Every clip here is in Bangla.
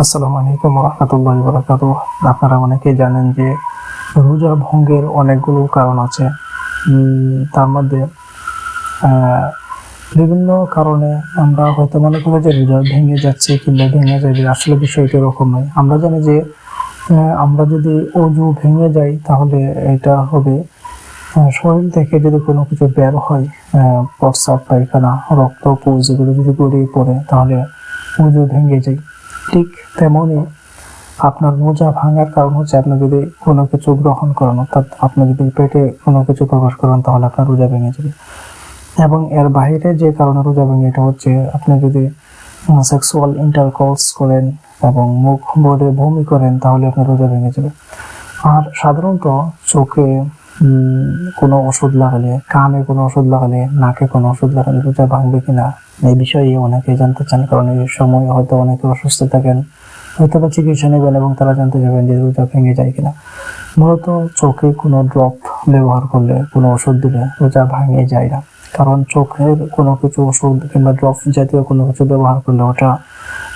আসসালামু আলাইকুম রাহমাতুল্লাহি ওয়া বারাকাতুহু। আপনারা অনেকেই জানেন যে রোজা ভঙ্গের অনেকগুলো কারণ আছে। তার মধ্যে বিভিন্ন কারণে আমরা হয়তো মনে করি যে রোজা ভেঙে যাচ্ছে কিংবা ভেঙে যাবে, আসলে বিষয়টা এরকম নয়। আমরা জানি যে আমরা যদি অজু ভেঙে যাই তাহলে এটা হবে শরীর থেকে যদি কোনো কিছু বের হয়, প্রস্রাব, পায়খানা, রক্ত, পুজ এগুলো যদি গড়িয়ে পড়ে তাহলে অজু ভেঙে যায়। ঠিক তেমনই আপনার রোজা ভাঙার কারণ হচ্ছে আপনি যদি কোনো কিছু গ্রহণ করেন, অর্থাৎ আপনি যদি পেটে কোনো কিছু প্রবেশ করেন তাহলে আপনার রোজা ভেঙে যাবে। এবং এর বাইরে যে কারণে রোজা ভেঙে, এটা হচ্ছে আপনি যদি সেক্সুয়াল ইন্টারকোর্স করেন এবং মুখ ভরে বমি করেন তাহলে আপনার রোজা ভেঙে যাবে। আর সাধারণত চোখে কোনো ওষুধ লাগালে, কানে কোনো ওষুধ লাগালে, নাকে কোনো ওষুধ লাগালে রোজা ভাঙবে কিনা এই বিষয়ে অনেকেই জানতে চান, কারণ এই সময় হয়তো অনেকে অসুস্থ থাকেন, হয়তো বা চিকিৎসা নেবেন এবং তারা জানতে চাইবেন যে রোজা ভেঙে যায় কিনা। মূলত চোখে কোনো ড্রপ ব্যবহার করলে, কোনো ওষুধ দিলে রোজা ভাঙে যায় না, কারণ চোখের কোনো কিছু ওষুধ কিংবা ড্রপ জাতীয় কোনো কিছু ব্যবহার করলে ওটা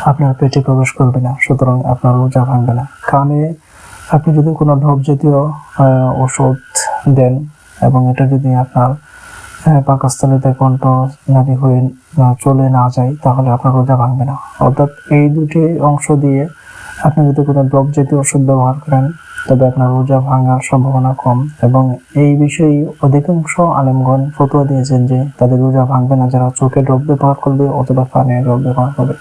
আপনার পেটে প্রবেশ করবে না, সুতরাং আপনার রোজা ভাঙবে না। কানে আপনি যদি কোনো ড্রপ জাতীয় ওষুধ দেন এবং এটা যদি আপনার পাকস্থলীতে কণ্ঠ নালী হয়ে চলে না যায় তাহলে আপনার রোজা ভাঙবে না। অর্থাৎ এই দুটি অংশ দিয়ে আপনি যদি কোনো ড্রপ জাতীয় ওষুধ ব্যবহার করেন তবে আপনার রোজা ভাঙার সম্ভাবনা কম, এবং এই বিষয়ে অধিকাংশ আলেমগণ ফতোয়া দিয়েছেন যে তাদের রোজা ভাঙবে না যারা চোখে ড্রপ ব্যবহার করবে অথবা কানে ড্রপ ব্যবহার করবে।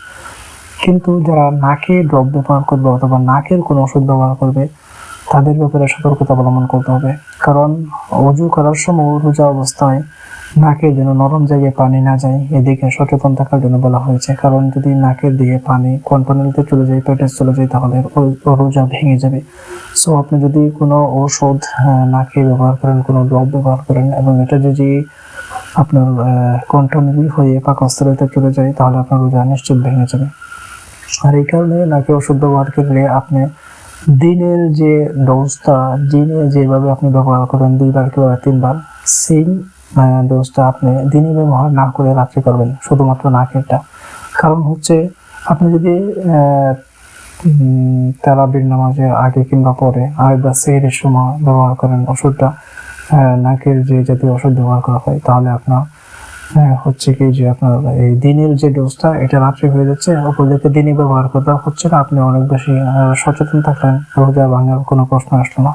কিন্তু যারা নাকে ড্রপ ব্যবহার করবে অথবা নাকের কোনো ওষুধ ব্যবহার করবে তাদের ব্যাপারে সতর্কতা অবলম্বন করতে হবে, কারণ অজু করার সময় রোজা অবস্থায় নাকে যেন নরম জায়গায় পানি না যায় এদিকে সচেতন থাকার জন্য বলা হয়েছে। কারণ যদি নাকের দিকে পানি কণ্ঠনালীতে চলে যায়, পেটে চলে যায় তাহলে রোজা ভেঙে যাবে। সো আপনি যদি কোনো ওষুধ নাকে ব্যবহার করেন, কোনো ড্রপ ব্যবহার করেন এবং এটা যদি আপনার কণ্ঠনালী হয়ে পাকস্থলীতে চলে যায় তাহলে আপনার রোজা নিশ্চিত ভেঙে যাবে। আর এই কারণে নাকে ওষুধ ব্যবহার করলে আপনি দিনের যে ডোজটা, দিনে যেভাবে আপনি ব্যবহার করেন 2বার কিংবা 3বার, সেম ডোজটা আপনি দিনে ব্যবহার না করে রাত্রে করবেন, শুধুমাত্র নাকেরটা। কারণ হচ্ছে আপনি যদি তারাবির নামাজের আগে কিংবা পরে আরেকবার সেহরির সময় ব্যবহার করেন ওষুধটা, নাকের যে জাতীয় ওষুধ ব্যবহার করা হয়, তাহলে আপনার হচ্ছে কি যে আপনার এই দিনের যে ডোজটা এটা রাত্রে হয়ে যাচ্ছে, অপরদিকে দিনে ব্যবহার করতে হচ্ছে না, আপনি অনেক বেশি সচেতন থাকলেন, রোজা ভাঙার কোনো প্রশ্ন আসলো না।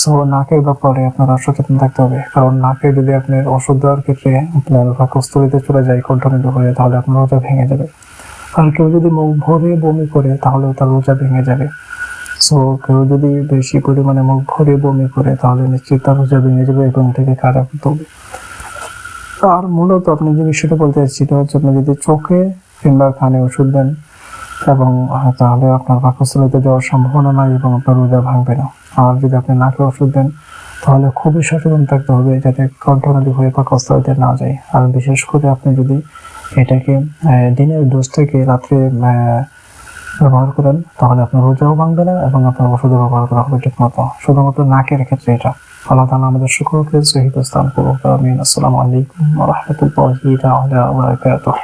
সো নাকের ব্যাপারে আপনারা সচেতন থাকতে হবে, কারণ নাকে যদি আপনার ওষুধ দেওয়ার ক্ষেত্রে আপনার পাকস্থলীতে চলে যায় কণ্ঠনালী হয়ে তাহলে আপনার রোজা ভেঙে যাবে। আর কেউ যদি মুখ ভরে বমি করে তাহলে তার রোজা ভেঙে যাবে। সো কেউ যদি বেশি পরিমাণে মুখ ভরে বমি করে তাহলে নিশ্চিত তার রোজা ভেঙে যাবে এবং এটাকে কাজা করতে হবে। আর মূলত আপনি যে বিষয়টা বলতে চাচ্ছি সেটা হচ্ছে আপনি যদি চোখে কিংবা কানে ওষুধ দেন এবং তাহলে আপনার পাকস্থলীতে যাওয়ার সম্ভাবনা নাই এবং আপনার রোজা ভাঙবে না। আর যদি আপনি নাকে ওষুধ দেন তাহলে খুবই সচেতন থাকতে হবে যাতে কণ্ঠনালী হয়ে পাকস্থলীতে না যায়। আর বিশেষ করে আপনি যদি এটাকে দিনের ডোজ থেকে রাত্রে ব্যবহার করেন তাহলে আপনার রোজাও ভাঙবে না এবং আপনার ওষুধও ব্যবহার করা হবে ঠিক মতো, শুধুমাত্র নাকের ক্ষেত্রে এটা। আল্লাহ তাআলা আমাদের সকলকে সহিহ স্থান করুক। আমিন। আসসালামু আলাইকুম ওয়া রাহমাতুল্লাহি ওয়া বারাকাতুহু।